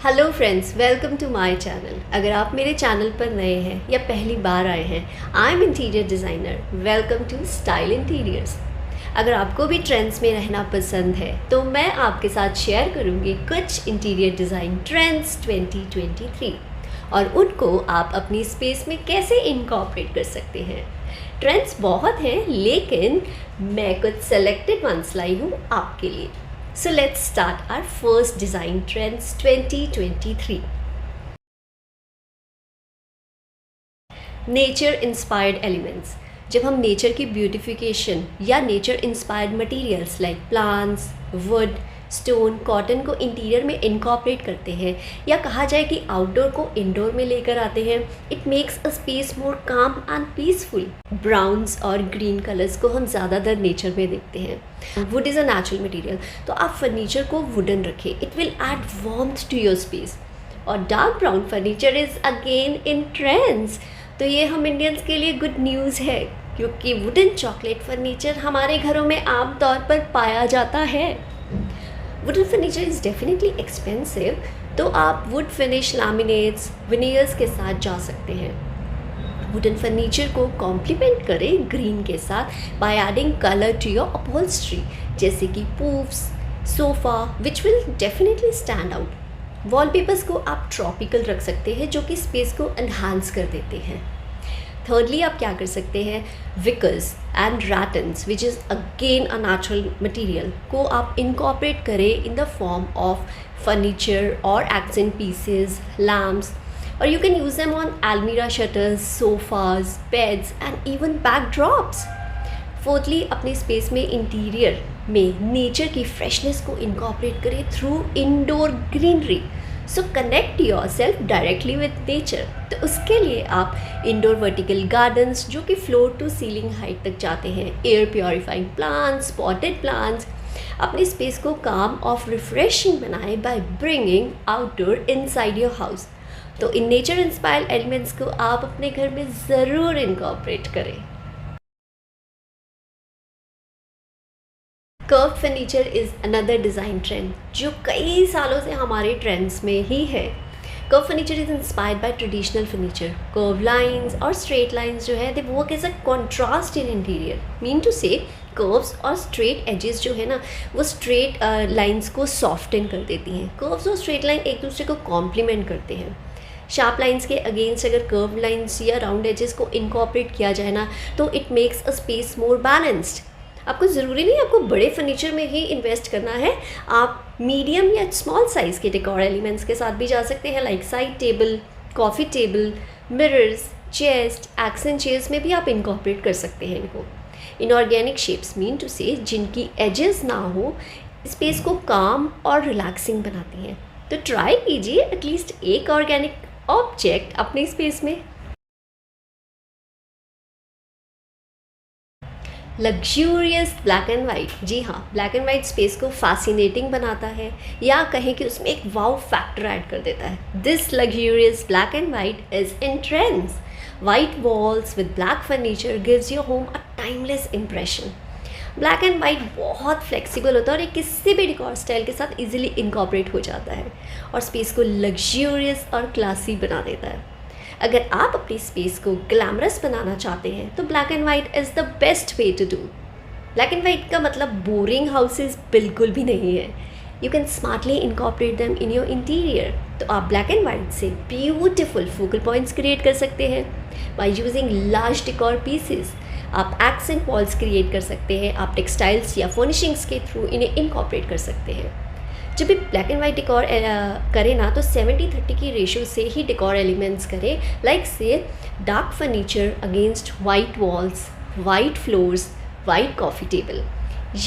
Hello friends, welcome to my channel. अगर आप मेरे चैनल पर नए हैं या पहली बार आए हैं, I am interior designer. Welcome to style interiors. अगर आपको भी ट्रेंड्स में रहना पसंद है तो मैं आपके साथ शेयर करूंगी कुछ इंटीरियर डिज़ाइन ट्रेंड्स 2023 और उनको आप अपनी स्पेस में कैसे इनकॉर्पोरेट कर सकते हैं। ट्रेंड्स बहुत हैं, लेकिन मैं कुछ सेलेक्टेड वंस लाई हूँ आपके लिए। So let's start our first design trends 2023. Nature inspired elements. जब हम नेचर की ब्यूटिफिकेशन या nature inspired materials like plants, would, stone, cotton को इंटीरियर में इनकॉर्पोरेट करते हैं या कहा जाए कि आउटडोर को इंडोर में लेकर आते हैं, it makes a space more calm and peaceful. Browns और ग्रीन कलर्स को हम ज़्यादातर नेचर में देखते हैं। Wood is a natural material, तो आप फर्नीचर को वुडन रखें, it will add warmth to your space. और dark brown furniture is again in trends, तो ये हम इंडियंस के लिए गुड न्यूज़ है क्योंकि वुडन चॉकलेट फर्नीचर हमारे घरों में आमतौर पर पाया जाता है। Wooden furniture is definitely expensive, तो आप वुड फिनिश लैमिनेट्स, विनियर्स के साथ जा सकते हैं। वुडन फर्नीचर को कॉम्प्लीमेंट करें ग्रीन के साथ by adding colour to your upholstery, जैसे कि poufs, sofa, which will definitely stand out. Wallpapers को आप ट्रॉपिकल रख सकते हैं जो कि स्पेस को एनहांस कर देते हैं। थर्डली आप क्या कर सकते हैं, wickers and rattans which is again a natural material को आप इनकॉर्पोरेट करें in the form of furniture और एक्सेंट पीसेस, लैम्प्स, और you can use them on almirah shutters, sofas, beds and even backdrops. Fourthly अपने space में interior में nature की freshness को इनकॉर्पोरेट करें through indoor greenery. So connect your self directly with nature. तो उसके लिए आप इंडोर वर्टिकल गार्डन्स जो कि फ्लोर टू सीलिंग हाइट तक जाते हैं, air purifying plants, potted plants, अपने स्पेस को काम और रिफ्रेशिंग बनाए by bringing outdoor inside your house. तो इन नेचर इंस्पायर्ड एलिमेंट्स को आप अपने घर में ज़रूर इनकॉर्पोरेट करें। Curve furniture is another design trend जो कई सालों से हमारे ट्रेंड्स में ही है। Curve furniture is inspired by traditional furniture. Curve lines और स्ट्रेट लाइंस जो है they work as a contrast in interior. Mean to say curves और स्ट्रेट एजेस जो है ना, वो स्ट्रेट लाइंस को सॉफ्टन कर देती हैं। कर्व्स और स्ट्रेट लाइन एक दूसरे को कॉम्प्लीमेंट करते हैं। शार्प लाइंस के अगेंस्ट अगर कर्व लाइंस या राउंड एजेस को इनकॉर्पोरेट किया जाए ना, तो it makes a space more balanced. आपको ज़रूरी नहीं आपको बड़े फर्नीचर में ही इन्वेस्ट करना है, आप मीडियम या स्मॉल साइज़ के डेकोर एलिमेंट्स के साथ भी जा सकते हैं, like side table, coffee table, mirrors, chest, accent chairs में भी आप इनकॉर्पोरेट कर सकते हैं इनको। इनऑर्गेनिक शेप्स मीन टू से जिनकी एजेस ना हो, स्पेस को काम और रिलैक्सिंग बनाती हैं। तो ट्राई कीजिए एटलीस्ट एक ऑर्गेनिक ऑब्जेक्ट अपने स्पेस में। Luxurious black and white. जी हाँ, ब्लैक एंड वाइट स्पेस को फैसिनेटिंग बनाता है या कहें कि उसमें एक वाव फैक्टर ऐड कर देता है। This luxurious black and white is in trends. White walls with black furniture gives your home a timeless impression. Black and white बहुत फ्लेक्सिबल होता है और ये किसी भी डेकोर स्टाइल के साथ इजीली इनकॉर्पोरेट हो जाता है और स्पेस को लग्जूरियस और क्लासी बना देता है। अगर आप अपनी स्पेस को ग्लैमरस बनाना चाहते हैं तो black and white is the best way to do. Black and white का मतलब बोरिंग हाउसेस बिल्कुल भी नहीं है। You can smartly incorporate them in your interior. तो आप ब्लैक एंड वाइट से ब्यूटिफुल फोकल पॉइंट्स क्रिएट कर सकते हैं by using large decor pieces. आप एक्सेंट वॉल्स क्रिएट कर सकते हैं, आप टेक्सटाइल्स या फर्निशिंग्स के थ्रू इन्हें इनकॉर्पोरेट कर सकते हैं। जब भी ब्लैक एंड वाइट डेकोर करें ना, तो 70-30 की रेशो से ही डेकोर एलिमेंट्स करें, लाइक से dark furniture against white walls, white floors, white coffee table,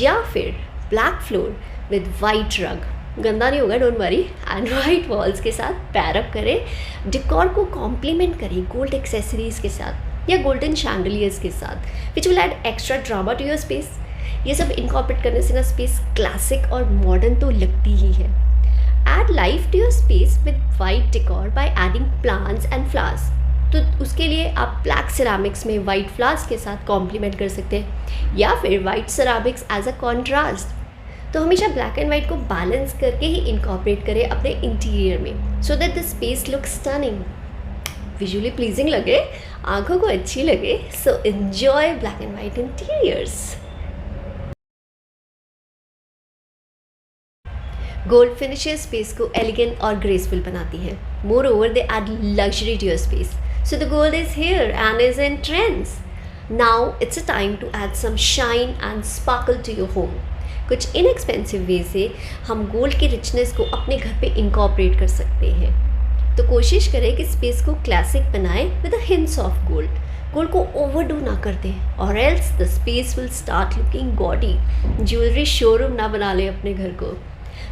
या फिर ब्लैक फ्लोर विद वाइट रग। गंदा नहीं होगा, don't worry. And white walls के साथ पैरअप करें, डेकोर को कॉम्प्लीमेंट करें गोल्ड एक्सेसरीज के साथ या गोल्डन शैंडलियर्स के साथ, which will add extra drama to your space. ये सब इनकॉर्पोरेट करने से ना स्पेस क्लासिक और मॉडर्न तो लगती ही है। Add life to your space with white decor by adding plants and flowers. तो उसके लिए आप ब्लैक सिरामिक्स में वाइट फ्लावर्स के साथ कॉम्प्लीमेंट कर सकते हैं या फिर white ceramics as a contrast. तो हमेशा ब्लैक एंड वाइट को बैलेंस करके ही इनकॉर्पोरेट करें अपने इंटीरियर में, so that the space look stunning, visually pleasing लगे, आंखों को अच्छी लगे. So enjoy black and white interiors. Gold finishes space को एलिगेंट और ग्रेसफुल बनाती है. Moreover they add luxury to your space. So the gold is here and is in trends. Now it's a time to add some shine and sparkle to your home. कुछ inexpensive way से हम gold की richness को अपने घर पे incorporate कर सकते हैं. तो कोशिश करें कि स्पेस को क्लासिक बनाएं with a hints of gold. Gold को ओवरडू ना कर दें, और else the space will start looking gaudy. Jewellery showroom ना बना लें अपने घर को.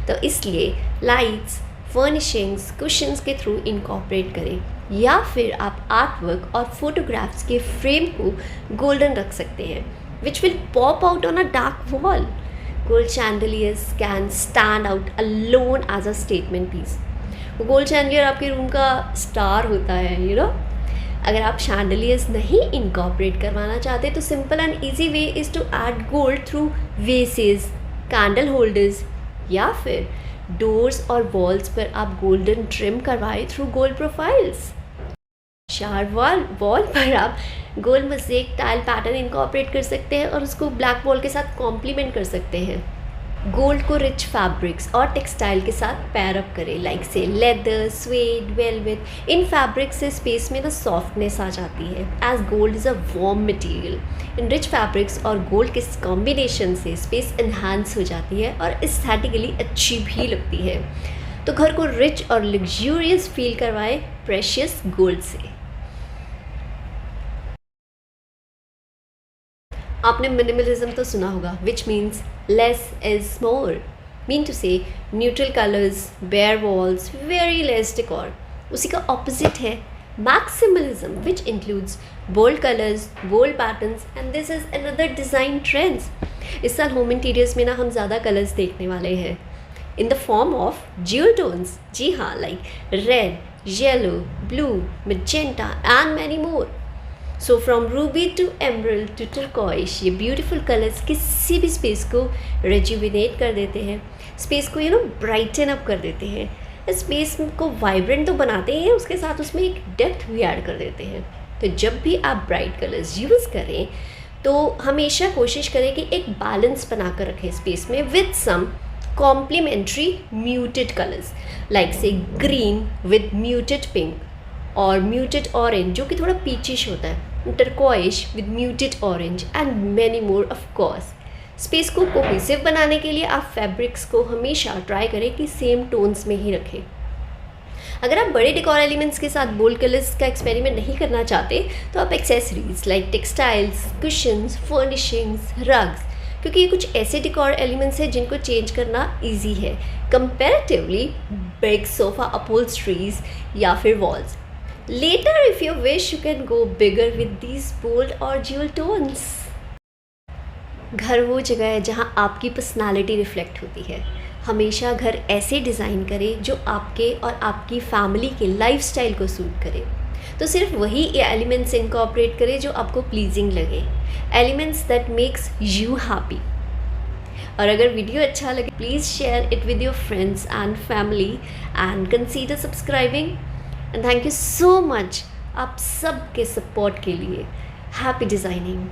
तो इसलिए लाइट्स, फर्निशिंग्स, कुशंस के थ्रू इनकॉर्पोरेट करें, या फिर आप आर्टवर्क और फोटोग्राफ्स के फ्रेम को गोल्डन रख सकते हैं, which will pop out on a dark wall. Gold chandeliers can stand out alone as a statement piece. Gold chandelier आपके रूम का स्टार होता है, यू नो. अगर आप शैंडलियर्स नहीं इनकॉर्पोरेट करवाना चाहते तो simple and easy way is to add gold through vases, candle holders, या फिर डोर्स और वॉल्स पर आप गोल्डन ट्रिम करवाएं थ्रू गोल्ड प्रोफाइल्स. शार वॉल पर आप gold mosaic tile pattern incorporate कर सकते हैं और उसको ब्लैक वॉल के साथ कॉम्प्लीमेंट कर सकते हैं. गोल्ड को रिच फैब्रिक्स और टेक्सटाइल के साथ पैर अप करें, like say leather, suede, velvet. इन फैब्रिक से स्पेस में ना सॉफ्टनेस आ जाती है, as gold is a warm material. इन रिच फैब्रिक्स और गोल्ड के कॉम्बिनेशन से स्पेस इन्हांस हो जाती है और एस्थेटिकली अच्छी भी लगती है. तो घर को रिच और लग्जूरियस फील करवाएं प्रेशियस गोल्ड से. आपने मिनिमलिज्म तो सुना होगा, which means less is more. Mean to say neutral colours, bare walls, very less decor. उसी का ऑपोजिट है maximalism, which includes bold colours, bold patterns, and this is another design trends. इस साल होम इंटीरियर्स में ना हम ज़्यादा colours देखने वाले हैं in the form of dual tones. जी हाँ, like red, yellow, blue, magenta and many more. So from ruby to emerald to turquoise, ये ब्यूटीफुल कलर्स किसी भी स्पेस को रेजुविनेट कर देते हैं, स्पेस को ब्राइटन अप कर देते हैं. स्पेस को वाइब्रेंट तो बनाते हैं, उसके साथ उसमें एक डेप्थ भी ऐड कर देते हैं. तो जब भी आप ब्राइट कलर्स यूज़ करें तो हमेशा कोशिश करें कि एक बैलेंस बना कर रखें स्पेस में with some complementary muted colours, like say green with muted pink, और म्यूटेड ऑरेंज जो कि थोड़ा पीचिश होता है, turquoise with muted orange, and many more of course. Space को कोहेसिव बनाने के लिए आप फैब्रिक्स को हमेशा ट्राई करें कि सेम टोन्स में ही रखें. अगर आप बड़े डेकोर एलिमेंट्स के साथ बोल्ड कलर्स का एक्सपेरिमेंट नहीं करना चाहते तो आप accessories like textiles, cushions, furnishings, rugs, क्योंकि ये कुछ ऐसे डेकोर एलिमेंट्स हैं जिनको चेंज करना ईजी है कंपैरेटिवली बिग सोफा अपहोल्स्ट्रीज या फिर walls. Later, if you wish, you can go bigger with these bold or jewel tones. घर वो जगह है जहाँ आपकी पर्सनालिटी रिफ्लेक्ट होती है. हमेशा घर ऐसे डिज़ाइन करें जो आपके और आपकी फैमिली के लाइफस्टाइल को सूट करे. तो सिर्फ वही एलिमेंट्स इनकॉर्पोरेट करें जो आपको प्लीजिंग लगे, elements that makes you happy. और अगर वीडियो अच्छा लगे please share it with your friends and family and consider subscribing. And thank you so much आप सब के सपोर्ट के लिए. Happy designing.